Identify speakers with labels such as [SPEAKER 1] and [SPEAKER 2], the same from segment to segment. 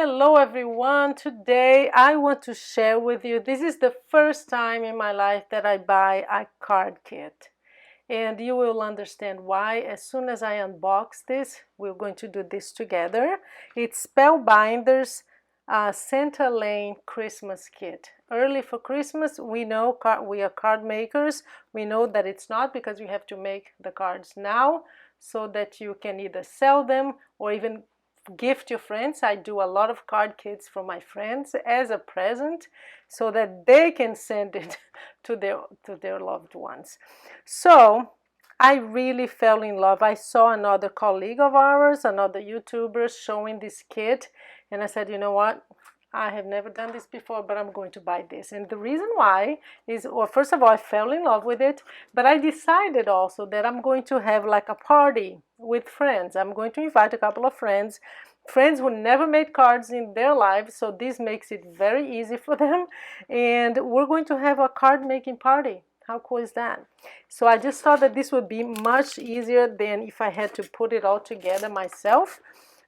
[SPEAKER 1] Hello everyone. Today I want to share with you, this is the first time in my life that I buy a card kit, and you will understand why as soon as I unbox this. We're going to do this together. It's Spellbinders Santa Lane Christmas kit. Early for Christmas. We know we are card makers. We know that it's not, because you have to make the cards now so that you can either sell them or even gift your friends. I do a lot of card kits for my friends as a present so that they can send it to their loved ones. So I really fell in love. I saw another colleague of ours, another YouTuber, showing this kit, and I said, you know what, I have never done this before, but I'm going to buy this. And the reason why is, well, first of all, I fell in love with it, but I decided also that I'm going to have like a party with friends. I'm going to invite a couple of friends who never made cards in their lives, so this makes it very easy for them, and we're going to have a card making party. How cool is that? So I just thought that this would be much easier than if I had to put it all together myself.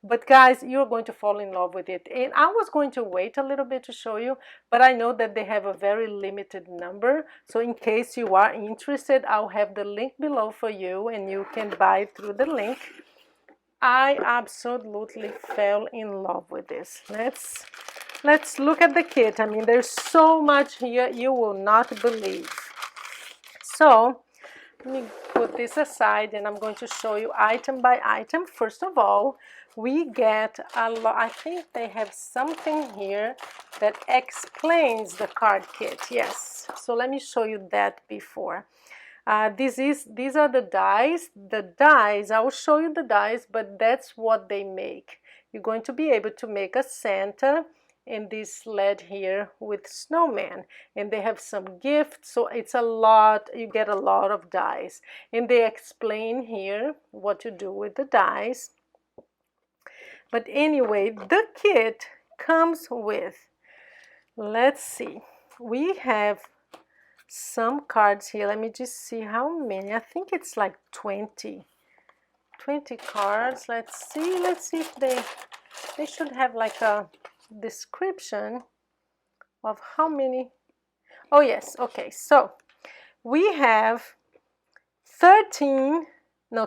[SPEAKER 1] But guys, you're going to fall in love with it. And I was going to wait a little bit to show you, but I know that they have a very limited number. So in case you are interested, I'll have the link below for you and you can buy it through the link. I absolutely fell in love with this. Let's look at the kit. I mean, there's so much here you will not believe. So let me put this aside and I'm going to show you item by item. First of all, we get a lot. I think they have something here that explains the card kit. Yes, so let me show you that before. These are the dies. The dies, I will show you the dies, but that's what they make. You're going to be able to make a Santa in this sled here with snowman, and they have some gifts, so it's a lot. You get a lot of dies, and they explain here what to do with the dies. But anyway, the kit comes with, let's see, we have some cards here. Let me just see how many. I think it's like 20 cards. Let's see if they should have like a description of how many. Oh yes, okay, so we have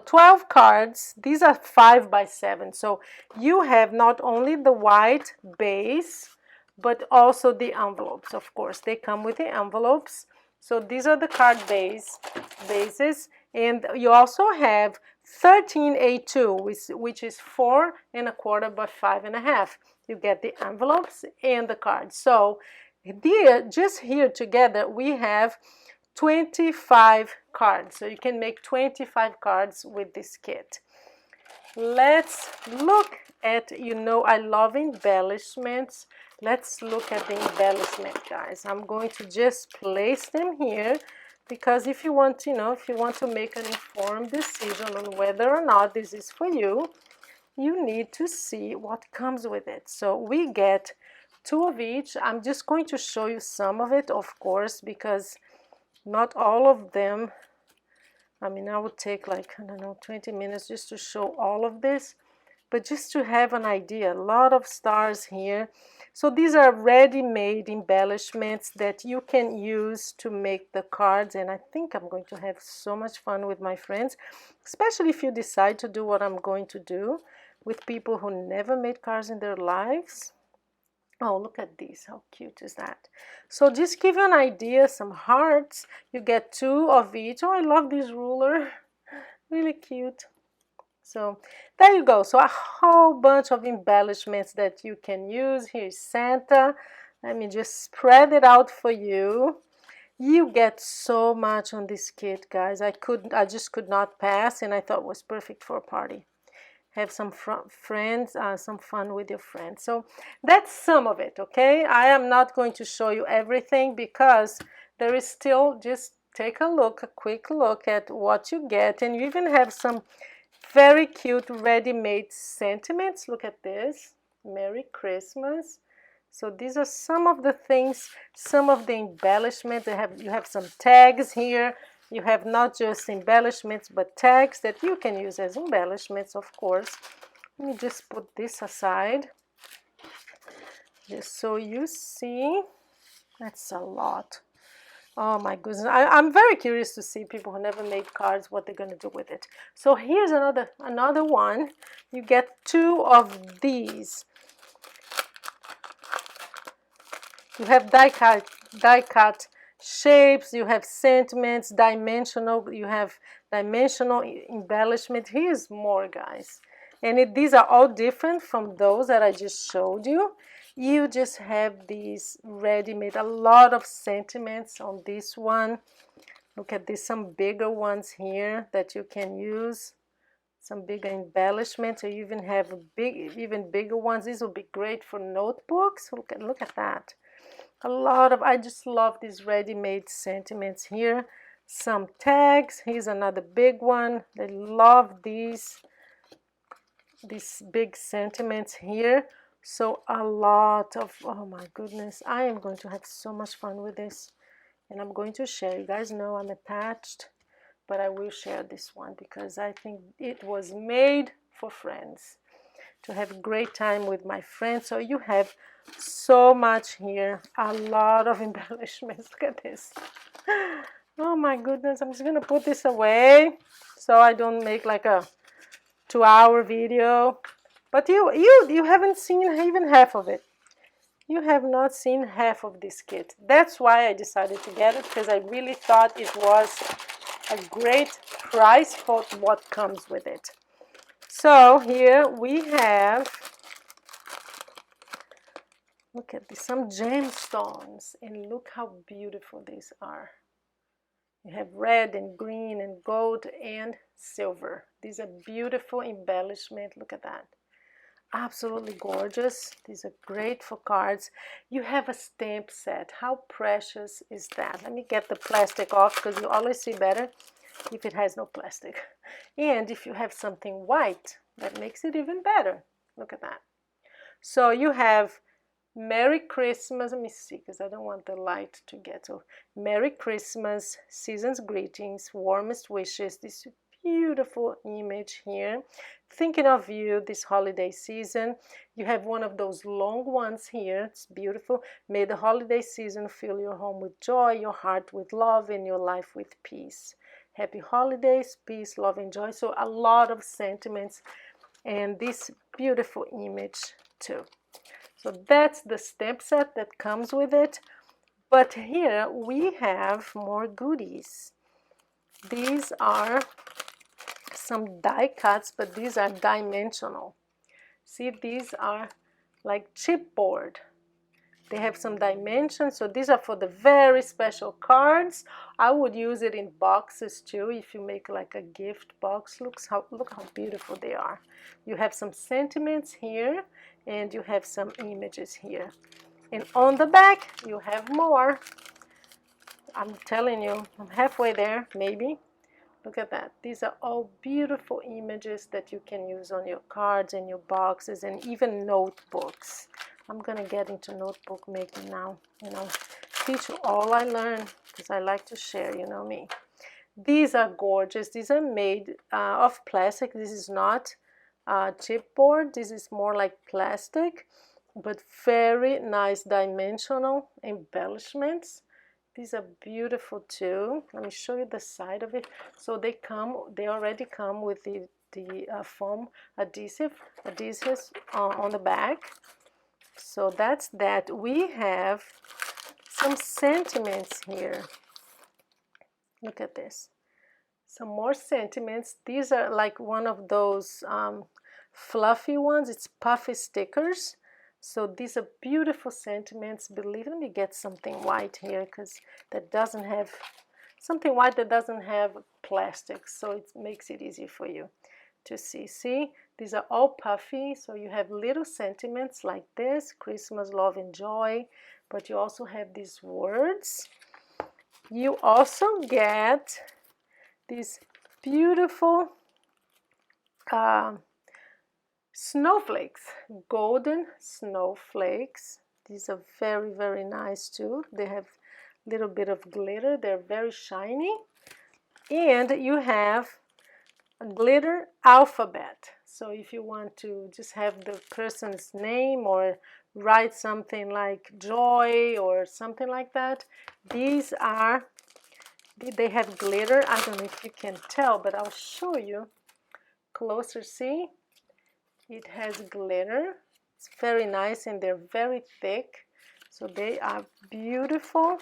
[SPEAKER 1] 12 cards. These are 5 by 7, so you have not only the white base but also the envelopes. Of course, they come with the envelopes. So these are the card bases, and you also have 13A2, which is 4 1/4 by 5 1/2. You get the envelopes and the cards. So here, just here together, we have 25 cards. So you can make 25 cards with this kit. Let's look at, you know, I love embellishments. Let's look at the embellishment, guys. I'm going to just place them here because if you want, if you want to make an informed decision on whether or not this is for you, you need to see what comes with it. So we get 2 of each. I'm just going to show you some of it, of course, because not all of them. I mean, I would take like, I don't know, 20 minutes just to show all of this, but just to have an idea. A lot of stars here. So these are ready-made embellishments that you can use to make the cards, and I think I'm going to have so much fun with my friends, especially if you decide to do what I'm going to do with people who never made cards in their lives. Oh, look at these. How cute is that? So just give you an idea, some hearts. You get 2 of each. Oh, I love this ruler. Really cute. So there you go. So a whole bunch of embellishments that you can use. Here's Santa. Let me just spread it out for you. You get so much on this kit, guys. I just could not pass, and I thought it was perfect for a party. Have some friends, some fun with your friends. So that's some of it, okay? I am not going to show you everything because there is still, just take a quick look at what you get. And you even have some very cute ready-made sentiments. Look at this. Merry Christmas. So these are some of the things, some of the embellishments. You have some tags here. You have not just embellishments, but tags that you can use as embellishments, of course. Let me just put this aside. just so you see. That's a lot. Oh my goodness, I'm very curious to see people who never made cards, what they're going to do with it. So here's another one. You get 2 of these. You have die cut shapes, you have sentiments, dimensional, you have dimensional embellishment. Here's more, guys. And these are all different from those that I just showed you. You just have these ready-made, a lot of sentiments on this one. Look at this, some bigger ones here that you can use. Some bigger embellishments, or you even have even bigger ones. These will be great for notebooks. Look at that. A lot of, I just love these ready-made sentiments here. Some tags. Here's another big one. I love these big sentiments here. So a lot of, oh my goodness, I am going to have so much fun with this, and I'm going to share. You guys know I'm attached, but I will share this one because I think it was made for friends, to have a great time with my friends. So you have so much here, a lot of embellishments. Look at this. Oh my goodness, I'm just gonna put this away so I don't make like a 2-hour video. But you haven't seen even half of it. You have not seen half of this kit. That's why I decided to get it, because I really thought it was a great price for what comes with it. So here we have, look at this, some gemstones, and look how beautiful these are. You have red and green and gold and silver. These are beautiful embellishment. Look at that. Absolutely gorgeous. These are great for cards. You have a stamp set. How precious is that? Let me get the plastic off, because you always see better if it has no plastic. And if you have something white, that makes it even better. Look at that. So you have Merry Christmas. Let me see, because I don't want the light to get to. Merry Christmas, season's greetings, warmest wishes. This beautiful image here, thinking of you this holiday season. You have one of those long ones here. It's beautiful. May the holiday season fill your home with joy, your heart with love, and your life with peace. Happy holidays, peace, love, and joy. So a lot of sentiments, and this beautiful image too. So that's the stamp set that comes with it. But here we have more goodies. These are some die cuts, but these are dimensional. See, these are like chipboard. They have some dimensions, so these are for the very special cards. I would use it in boxes too, if you make like a gift box. Look how beautiful they are. You have some sentiments here, and you have some images here. And on the back, you have more. I'm telling you, I'm halfway there, maybe. Look at that. These are all beautiful images that you can use on your cards and your boxes and even notebooks. I'm gonna get into notebook making now, teach you all I learn, because I like to share, you know me. These are gorgeous. These are made of plastic. This is not chipboard. This is more like plastic, but very nice dimensional embellishments. These are beautiful too. Let me show you the side of it. So they already come with the foam adhesives on the back. So that's that. We have some sentiments here. Look at this. Some more sentiments. These are like one of those fluffy ones. It's puffy stickers. So these are beautiful sentiments. Let me get something white here, because that doesn't have something white that doesn't have plastic, so it makes it easy for you to see. See, these are all puffy, so you have little sentiments like this: Christmas, love, and joy. But you also have these words. You also get these beautiful snowflakes, golden snowflakes. These are very, very nice too. They have a little bit of glitter. They're very shiny. And you have a glitter alphabet. So if you want to just have the person's name or write something like joy or something like that. These are, they have glitter. I don't know if you can tell, but I'll show you closer. See, it has glitter. It's very nice, and they're very thick, so they are beautiful.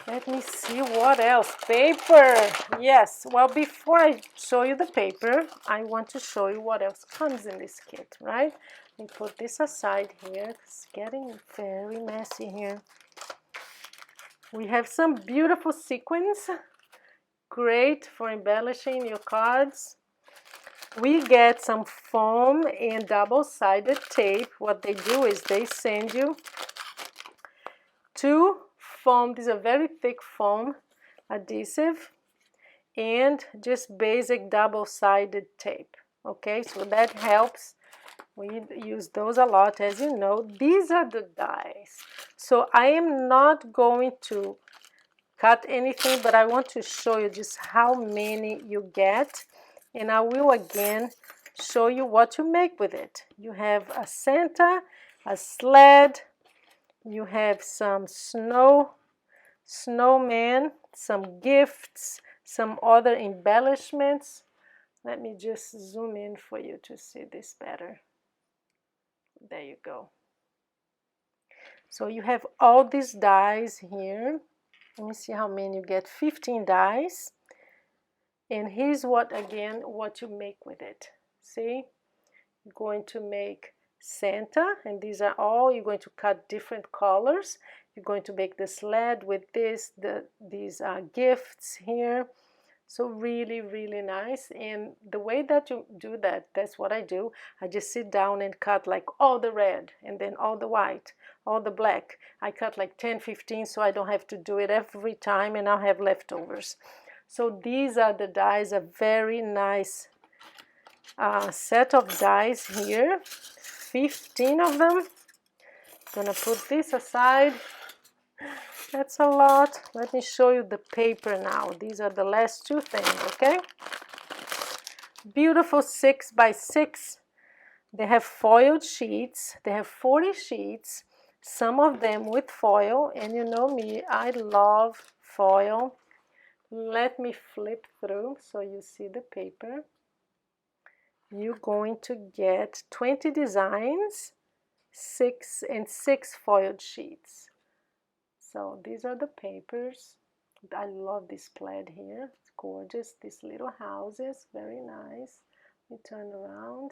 [SPEAKER 1] Let me see what else. Paper. Yes, well, before I show you the paper, I want to show you what else comes in this kit, right? Let me put this aside here. It's getting very messy here. We have some beautiful sequins, great for embellishing your cards. We get some foam and double-sided tape. What they do is they send you two foam, these are very thick foam adhesive, and just basic double-sided tape. Okay, so that helps. We use those a lot, as you know. These are the dies. So I am not going to cut anything, but I want to show you just how many you get, and I will again show you what to make with it. You have a Santa, a sled, you have some snowman, some gifts, some other embellishments. Let me just zoom in for you to see this better. There you go. So you have all these dies here. Let me see how many you get. 15 dies. And here's what, again, what you make with it. See, you're going to make Santa, and these are all, you're going to cut different colors. You're going to make the sled with this, these gifts here. So really, really nice. And the way that you do that, that's what I do. I just sit down and cut like all the red, and then all the white, all the black. I cut like 10, 15, so I don't have to do it every time, and I'll have leftovers. So these are the dies, a very nice set of dies here. 15 of them. I'm gonna put this aside. That's a lot. Let me show you the paper now. These are the last two things, okay? Beautiful 6x6. They have foiled sheets. They have 40 sheets, some of them with foil, and you know me, I love foil. Let me flip through so you see the paper. You're going to get 20 designs, 6 foiled sheets. So these are the papers. I love this plaid here. It's gorgeous. These little houses, very nice. We turn around.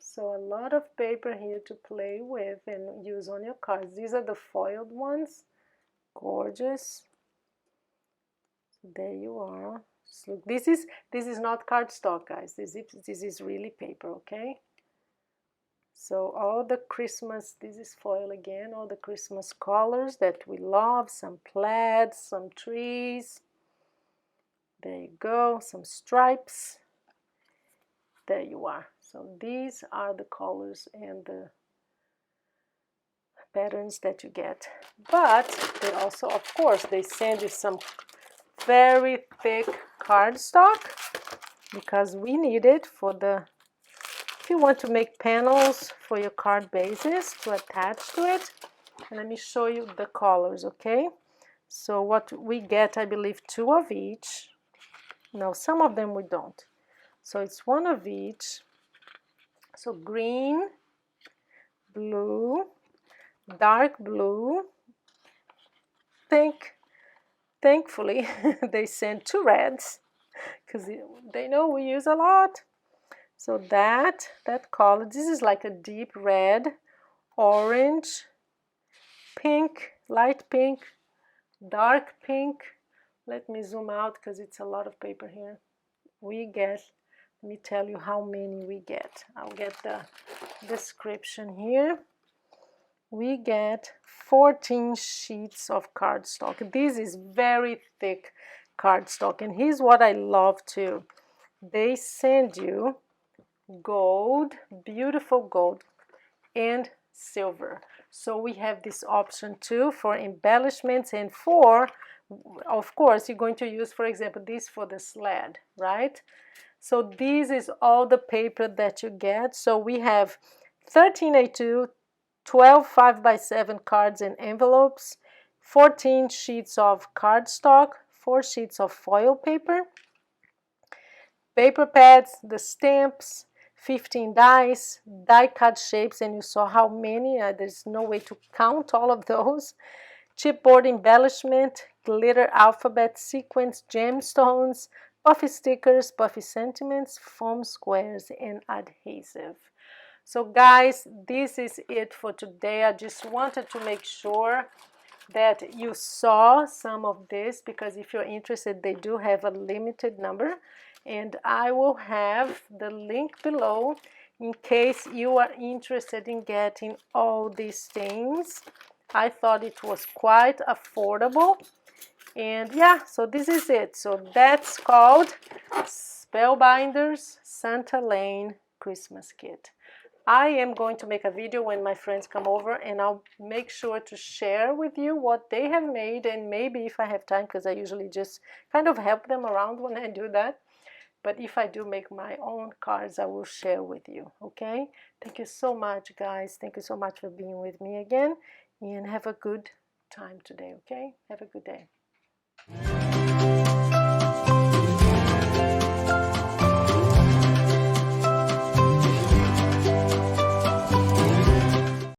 [SPEAKER 1] So a lot of paper here to play with and use on your cards. These are the foiled ones. Gorgeous. There you are. Just look, this is not cardstock, guys. This is really paper, okay? So all the Christmas, this is foil again, all the Christmas colors that we love, some plaid, some trees. There you go, some stripes. There you are. So these are the colors and the patterns that you get. But they also, of course, they send you some very thick cardstock because we need it for the, if you want to make panels for your card bases to attach to it. And let me show you the colors, okay? So what we get, I believe, 2 of each. No, some of them we don't. So it's 1 of each. So green, blue, dark blue, pink. Thankfully, they sent 2 reds because they know we use a lot. So that color, this is like a deep red, orange, pink, light pink, dark pink. Let me zoom out because it's a lot of paper here. We get, let me tell you how many we get. I'll get the description here. We get 14 sheets of cardstock. This is very thick cardstock. And here's what I love too. They send you gold, beautiful gold, and silver. So we have this option too for embellishments and for, of course, you're going to use, for example, this for the sled, right? So this is all the paper that you get. So we have 13A2, 12 5x7 cards and envelopes, 14 sheets of cardstock, 4 sheets of foil paper, paper pads, the stamps, 15 dies, die cut shapes, and you saw how many, there's no way to count all of those, chipboard embellishment, glitter alphabet, sequins, gemstones, puffy stickers, puffy sentiments, foam squares, and adhesive. So guys, this is it for today. I just wanted to make sure that you saw some of this, because if you're interested, they do have a limited number, and I will have the link below in case you are interested in getting all these things. I thought it was quite affordable, and yeah, so this is it. So that's called Spellbinders Santa Lane Christmas Kit. I am going to make a video when my friends come over, and I'll make sure to share with you what they have made, and maybe if I have time, because I usually just kind of help them around when I do that. But if I do make my own cards, I will share with you, okay? Thank you so much, guys. Thank you so much for being with me again, and have a good time today, okay? Have a good day.